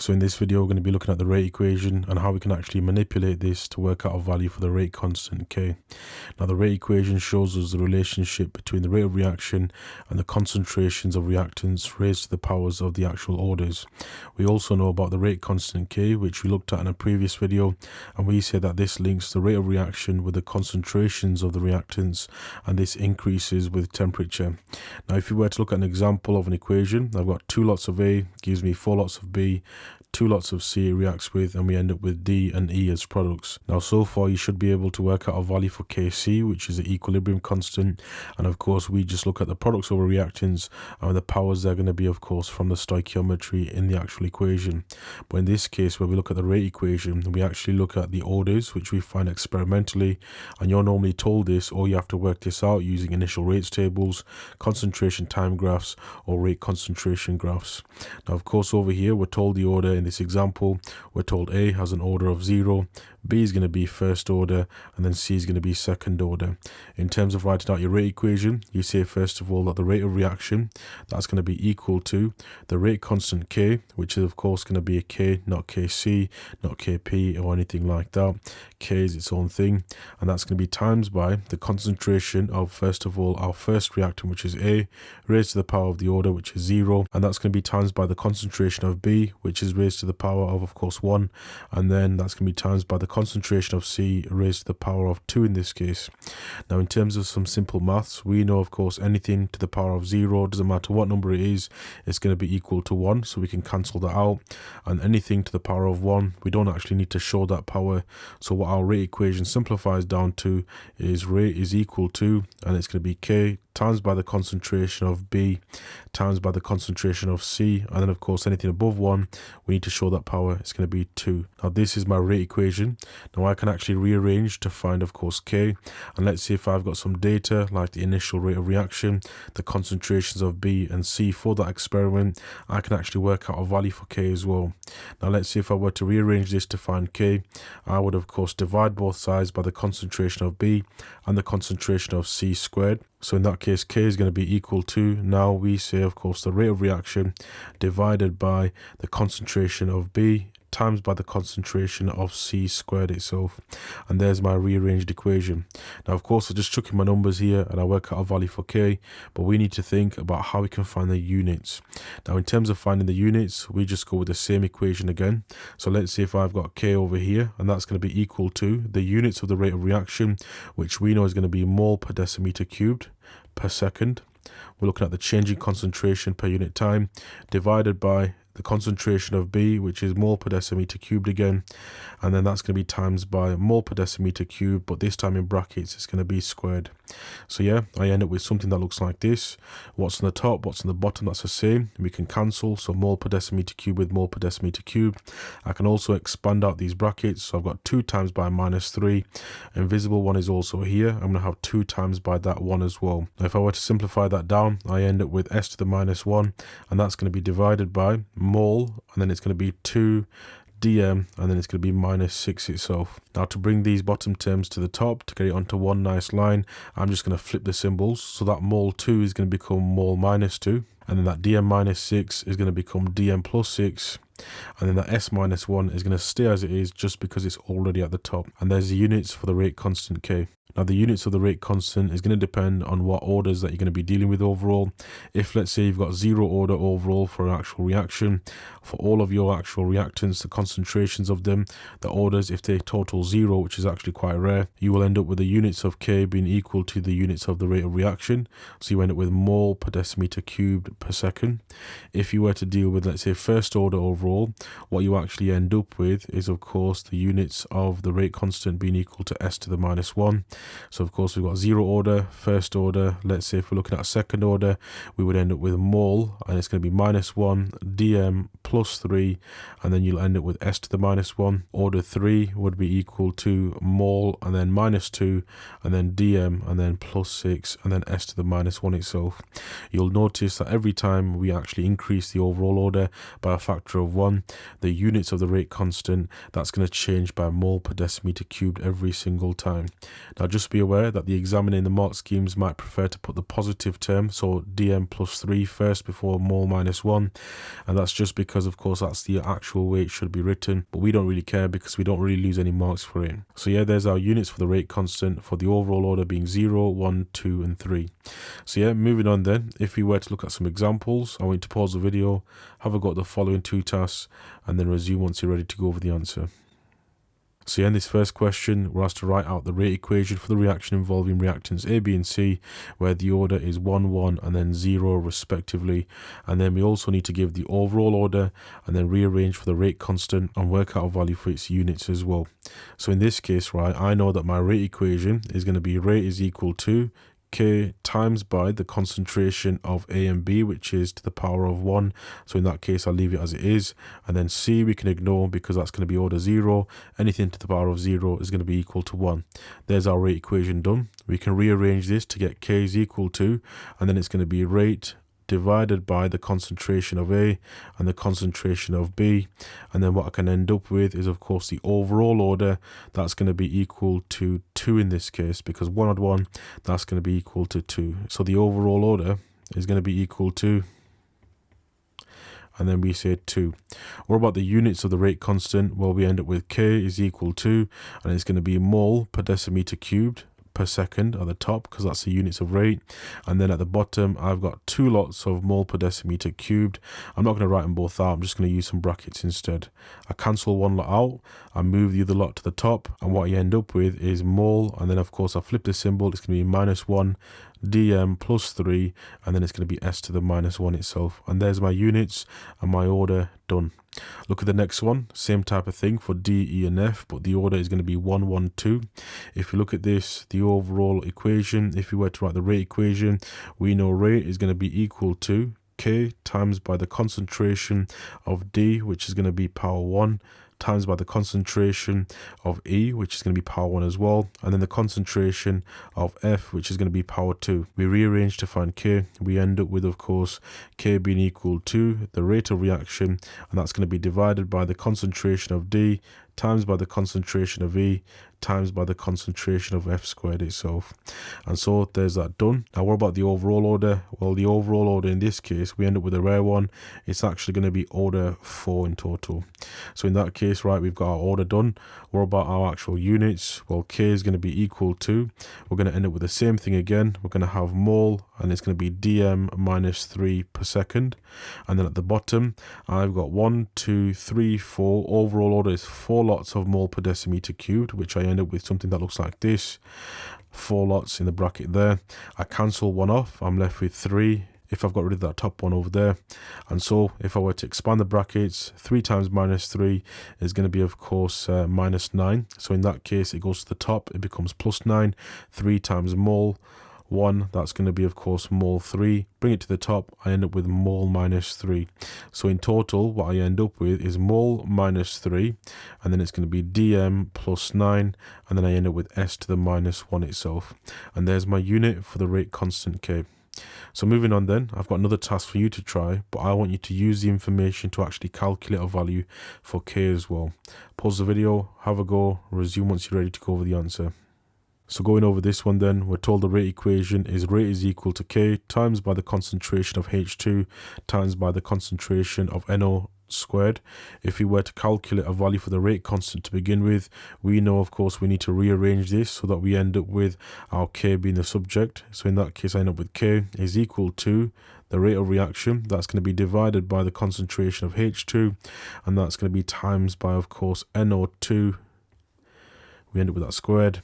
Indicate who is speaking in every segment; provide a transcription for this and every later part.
Speaker 1: So in this video, we're going to be looking at the rate equation and how we can actually manipulate this to work out a value for the rate constant K. Now the rate equation shows us the relationship between the rate of reaction and the concentrations of reactants raised to the powers of the actual orders. We also know about the rate constant K, which we looked at in a previous video, and we say that this links the rate of reaction with the concentrations of the reactants, and this increases with temperature. Now if you were to look at an example of an equation, I've got 2 lots of A gives me 4 lots of B, 2 lots of C it reacts with, and we end up with D and E as products. Now so far you should be able to work out a value for Kc, which is the equilibrium constant, and of course we just look at the products over reactants and the powers they're going to be, of course, from the stoichiometry in the actual equation. But in this case, where we look at the rate equation, we actually look at the orders which we find experimentally, and you're normally told this, or you have to work this out using initial rates tables, concentration time graphs, or rate concentration graphs. Now of course over here we're told the order. In this example, we're told A has an order of 0, B is going to be first order, and then C is going to be second order. In terms of writing out your rate equation, you say first of all that the rate of reaction, that's going to be equal to the rate constant K, which is of course going to be a K, not Kc, not Kp or anything like that. K is its own thing, and that's going to be times by the concentration of, first of all, our first reactant, which is A, raised to the power of the order, which is 0, and that's going to be times by the concentration of B, which is raised to the power of course 1, and then that's going to be times by the concentration of C raised to the power of 2 in this case. Now in terms of some simple maths, we know of course anything to the power of 0, doesn't matter what number it is, it's going to be equal to 1, so we can cancel that out. And anything to the power of 1, we don't actually need to show that power, so what our rate equation simplifies down to is rate is equal to, and it's going to be K times by the concentration of B times by the concentration of C, and then of course anything above 1, we need to show that power, it's going to be 2. Now this is my rate equation. Now I can actually rearrange to find of course K, and let's see if I've got some data like the initial rate of reaction, the concentrations of B and C for that experiment. I can actually work out a value for K as well. Now let's see if I were to rearrange this to find K, I would of course divide both sides by the concentration of B and the concentration of C squared. So in that case, K is going to be equal to, now we say of course the rate of reaction divided by the concentration of B times by the concentration of C squared itself, and there's my rearranged equation. Now of course I just chuck in my numbers here and I work out a value for K, but we need to think about how we can find the units. Now in terms of finding the units, we just go with the same equation again. So let's see if I've got K over here, and that's going to be equal to the units of the rate of reaction, which we know is going to be mole per decimeter cubed per second. We're looking at the changing concentration per unit time divided by the concentration of B, which is mole per decimeter cubed again, and then that's going to be times by mole per decimeter cubed, but this time in brackets it's going to be squared. So yeah, I end up with something that looks like this. What's on the top, what's on the bottom, that's the same. We can cancel, so mole per decimeter cubed with mole per decimeter cubed. I can also expand out these brackets, so I've got 2 times by minus 3. Invisible one is also here. I'm going to have 2 times by that 1 as well. Now if I were to simplify that down, I end up with s to the minus 1, and that's going to be divided by mole, and then it's going to be 2 dm, and then it's going to be minus 6 itself. Now to bring these bottom terms to the top, to get it onto one nice line, I'm just going to flip the symbols, so that mole 2 is going to become mole minus 2, and then that dm minus 6 is going to become dm plus 6, and then that s minus 1 is going to stay as it is just because it's already at the top. And there's the units for the rate constant K. Now the units of the rate constant is going to depend on what orders that you're going to be dealing with overall. If let's say you've got 0 order overall for an actual reaction, for all of your actual reactants, the concentrations of them, the orders, if they total 0, which is actually quite rare, you will end up with the units of K being equal to the units of the rate of reaction. So you end up with mole per decimeter cubed per second. If you were to deal with, let's say, first order overall, what you actually end up with is of course the units of the rate constant being equal to s to the minus 1. So of course we've got 0 order, first order. Let's say if we're looking at second order, we would end up with mole, and it's going to be minus 1 dm plus 3, and then you'll end up with s to the minus 1. Order 3 would be equal to mole, and then minus 2, and then dm, and then plus 6, and then s to the minus 1 itself. You'll notice that every time we actually increase the overall order by a factor of of 1, the units of the rate constant, that's going to change by mole per decimeter cubed every single time. Now just be aware that the examiner in the mark schemes might prefer to put the positive term, so dm plus 3 first before mole minus 1, and that's just because of course that's the actual way it should be written, but we don't really care because we don't really lose any marks for it. So yeah, there's our units for the rate constant for the overall order being 0, 1, 2 and 3. So yeah, moving on then, if we were to look at some examples, I want you to pause the video, have a go at the following 2 tasks, and then resume once you're ready to go over the answer. So yeah, in this first question, we're asked to write out the rate equation for the reaction involving reactants A, B and C, where the order is 1, 1 and then 0 respectively. And then we also need to give the overall order and then rearrange for the rate constant and work out a value for its units as well. So in this case, right, I know that my rate equation is going to be rate is equal to K times by the concentration of A and B, which is to the power of 1. So in that case, I'll leave it as it is. And then C we can ignore because that's going to be order 0. Anything to the power of 0 is going to be equal to 1. There's our rate equation done. We can rearrange this to get K is equal to, and then it's going to be rate divided by the concentration of A and the concentration of B, and then what I can end up with is of course the overall order. That's going to be equal to 2 in this case, because 1 odd 1, that's going to be equal to 2. So the overall order is going to be equal to, and then we say 2. What about the units of the rate constant? Well, we end up with K is equal to, and it's going to be mole per decimeter cubed per second at the top, because that's the units of rate, and then at the bottom I've got 2 lots of mole per decimeter cubed. I'm not going to write them both out, I'm just going to use some brackets instead. I cancel one lot out, I move the other lot to the top, and what you end up with is mole, and then of course I flip the symbol, it's going to be minus 1 dm plus 3, and then it's going to be s to the minus 1 itself. And there's my units and my order done. Look at the next one, same type of thing for D, E and F, but the order is going to be 1, 1, 2. If you look at this, the overall equation, if we were to write the rate equation, we know rate is going to be equal to K times by the concentration of D, which is going to be power 1, times by the concentration of E, which is going to be power 1 as well, and then the concentration of F, which is going to be power 2. We rearrange to find K. We end up with, of course, K being equal to the rate of reaction, and that's going to be divided by the concentration of D times by the concentration of E times by the concentration of F squared itself. And so there's that done. Now what about the overall order? Well, the overall order in this case, we end up with a rare one. It's actually going to be order 4 in total. So in that case, right, we've got our order done. What about our actual units? Well, K is going to be equal to, we're going to end up with the same thing again. We're going to have mole, and it's going to be dm minus 3 per second. And then at the bottom, I've got 1, 2, 3, 4. Overall order is 4 lots of mole per decimeter cubed, which I end up with something that looks like this. 4 lots in the bracket there. I cancel one off, I'm left with 3 if I've got rid of that top one over there. And so if I were to expand the brackets, 3 times minus 3 is going to be of course minus 9. So in that case it goes to the top, it becomes plus 9. 3 times mole 1, that's going to be of course mole 3. Bring it to the top, I end up with mole minus 3. So in total what I end up with is mole minus 3, and then it's going to be dm plus 9, and then I end up with s to the minus 1 itself. And there's my unit for the rate constant K. So moving on then, I've got another task for you to try, but I want you to use the information to actually calculate a value for K as well. Pause the video, have a go, resume once you're ready to go over the answer. So going over this one then, we're told the rate equation is rate is equal to K times by the concentration of H2 times by the concentration of NO squared. If we were to calculate a value for the rate constant to begin with, we know of course we need to rearrange this so that we end up with our K being the subject. So in that case I end up with K is equal to the rate of reaction, that's going to be divided by the concentration of H2, and that's going to be times by of course NO2. We end up with that squared,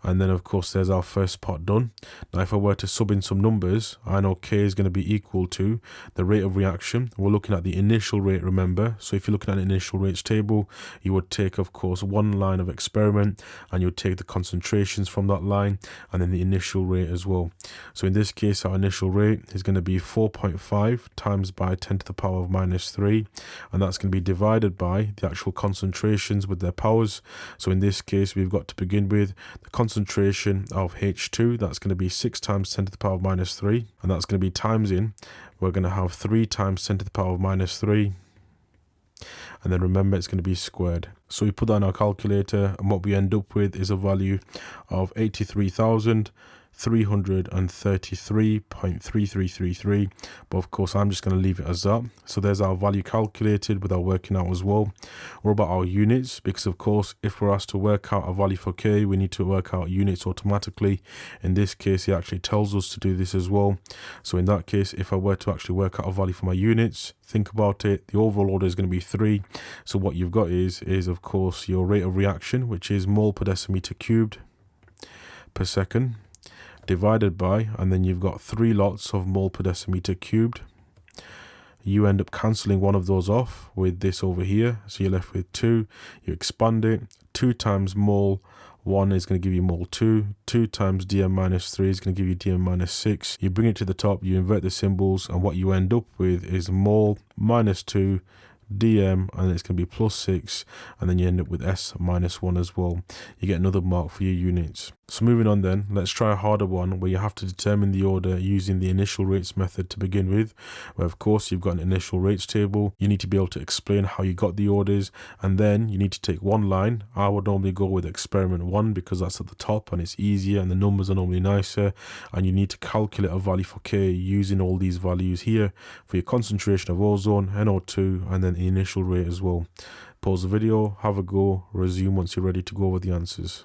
Speaker 1: and then of course there's our first part done. Now if I were to sub in some numbers, I know K is going to be equal to the rate of reaction. We're looking at the initial rate, remember, so if you're looking at an initial rates table, you would take of course one line of experiment and you would take the concentrations from that line and then the initial rate as well. So in this case our initial rate is going to be 4.5 times by 10 to the power of minus 3, and that's going to be divided by the actual concentrations with their powers. So in this case we've got to begin with the concentration of H2, that's going to be 6 times 10 to the power of minus 3, and that's going to be times in, we're going to have 3 times 10 to the power of minus 3, and then remember it's going to be squared. So we put that in our calculator, and what we end up with is a value of 83,333.3333, but of course I'm just going to leave it as that. So there's our value calculated with our working out as well. What about our units? Because of course if we're asked to work out a value for k, we need to work out units automatically. In this case it actually tells us to do this as well. So in that case, if I were to actually work out a value for my units, think about it, the overall order is going to be 3. So what you've got is of course your rate of reaction, which is mole per decimeter cubed per second, divided by, and then you've got 3 lots of mole per decimeter cubed. You end up cancelling one of those off with this over here, so you're left with 2. You expand it, 2 times mole 1 is going to give you mole 2. 2 times dm minus 3 is going to give you dm minus 6. You bring it to the top, you invert the symbols, and what you end up with is mole minus 2 dm, and it's going to be plus 6, and then you end up with s minus 1 as well. You get another mark for your units. So moving on then, let's try a harder one where you have to determine the order using the initial rates method to begin with, where of course you've got an initial rates table. You need to be able to explain how you got the orders, and then you need to take one line. I would normally go with experiment 1 because that's at the top and it's easier and the numbers are normally nicer, and you need to calculate a value for k using all these values here for your concentration of ozone, NO2, and then the initial rate as well. Pause the video, have a go, resume once you're ready to go over the answers.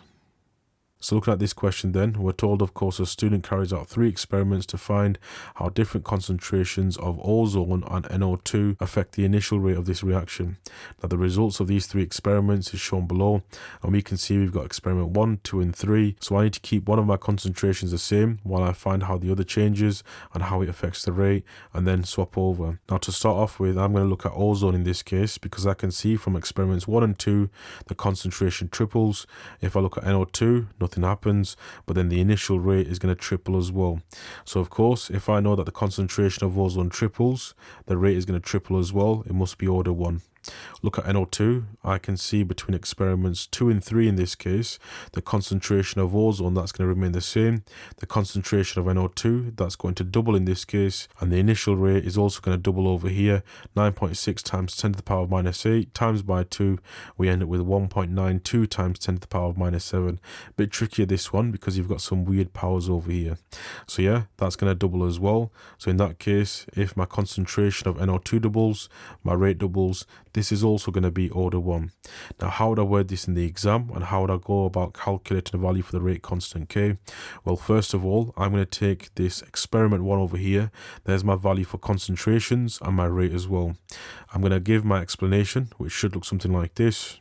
Speaker 1: So looking at this question then, we're told of course a student carries out 3 experiments to find how different concentrations of ozone and NO2 affect the initial rate of this reaction. Now the results of these 3 experiments is shown below, and we can see we've got experiment 1, 2 and 3. So I need to keep one of my concentrations the same while I find how the other changes and how it affects the rate, and then swap over. Now to start off with, I'm going to look at ozone in this case because I can see from experiments 1 and 2 the concentration triples. If I look at NO2, nothing happens, but then the initial rate is going to triple as well. So of course if I know that the concentration of ozone triples, the rate is going to triple as well. It must be order 1. Look at NO2, I can see between experiments 2 and 3 in this case, the concentration of ozone, that's going to remain the same. The concentration of NO2, that's going to double in this case, and the initial rate is also going to double over here. 9.6 times 10 to the power of minus 8 times by 2, we end up with 1.92 times 10 to the power of minus 7. Bit trickier this one because you've got some weird powers over here. So yeah, that's going to double as well. So in that case, if my concentration of NO2 doubles, my rate doubles, this is also going to be order 1. Now how would I word this in the exam, and how would I go about calculating a value for the rate constant k? Well, first of all, I'm going to take this experiment 1 over here. There's my value for concentrations and my rate as well. I'm going to give my explanation, which should look something like this.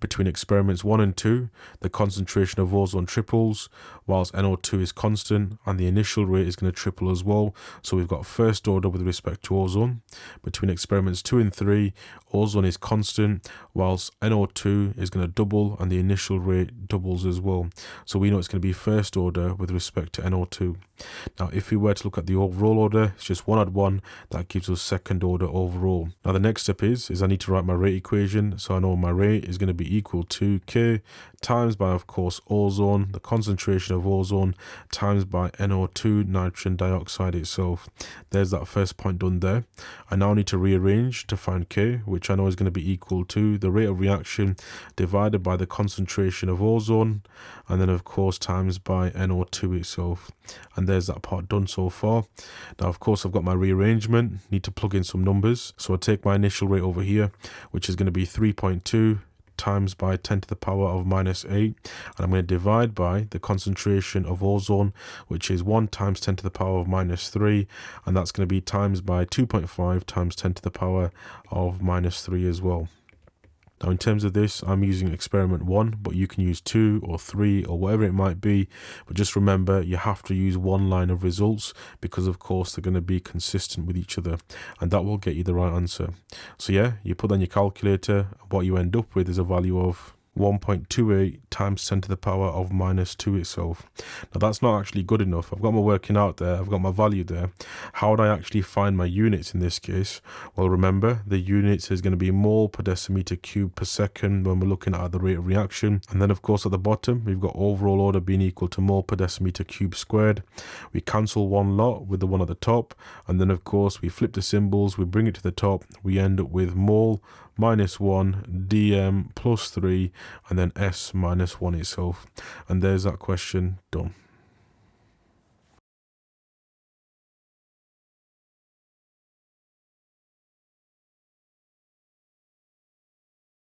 Speaker 1: Between experiments 1 and 2, the concentration of ozone triples whilst NO2 is constant, and the initial rate is going to triple as well. So we've got first order with respect to ozone. Between experiments 2 and 3, ozone is constant whilst NO2 is going to double and the initial rate doubles as well. So we know it's going to be first order with respect to NO2. Now if we were to look at the overall order, it's just 1 add 1, that gives us second order overall. Now the next step is I need to write my rate equation. So I know my rate is going to be equal to k times by of course ozone, the concentration of ozone, times by NO2, nitrogen dioxide itself. There's that first point done there. I now need to rearrange to find k, which I know is going to be equal to the rate of reaction divided by the concentration of ozone, and then of course times by NO2 itself. And there's that part done so far. Now of course I've got my rearrangement, need to plug in some numbers. So I take my initial rate over here, which is going to be 3.2 times by 10 to the power of minus 8, and I'm going to divide by the concentration of ozone, which is 1 times 10 to the power of minus 3, and that's going to be times by 2.5 times 10 to the power of minus 3 as well. Now in terms of this, I'm using experiment 1, but you can use 2 or 3 or whatever it might be. But just remember, you have to use one line of results because of course they're going to be consistent with each other, and that will get you the right answer. So yeah, you put on your calculator, what you end up with is a value of 1.28 times 10 to the power of minus 2 itself. Now that's not actually good enough. I've got my working out there, I've got my value there. How would I actually find my units in this case? Well, remember, the units is going to be mole per decimeter cubed per second when we're looking at the rate of reaction. And then of course at the bottom, we've got overall order being equal to mole per decimeter cubed squared. We cancel one lot with the one at the top. And then of course, we flip the symbols, we bring it to the top. We end up with mole minus 1, dm plus 3, and then s minus 1 itself. And there's that question done.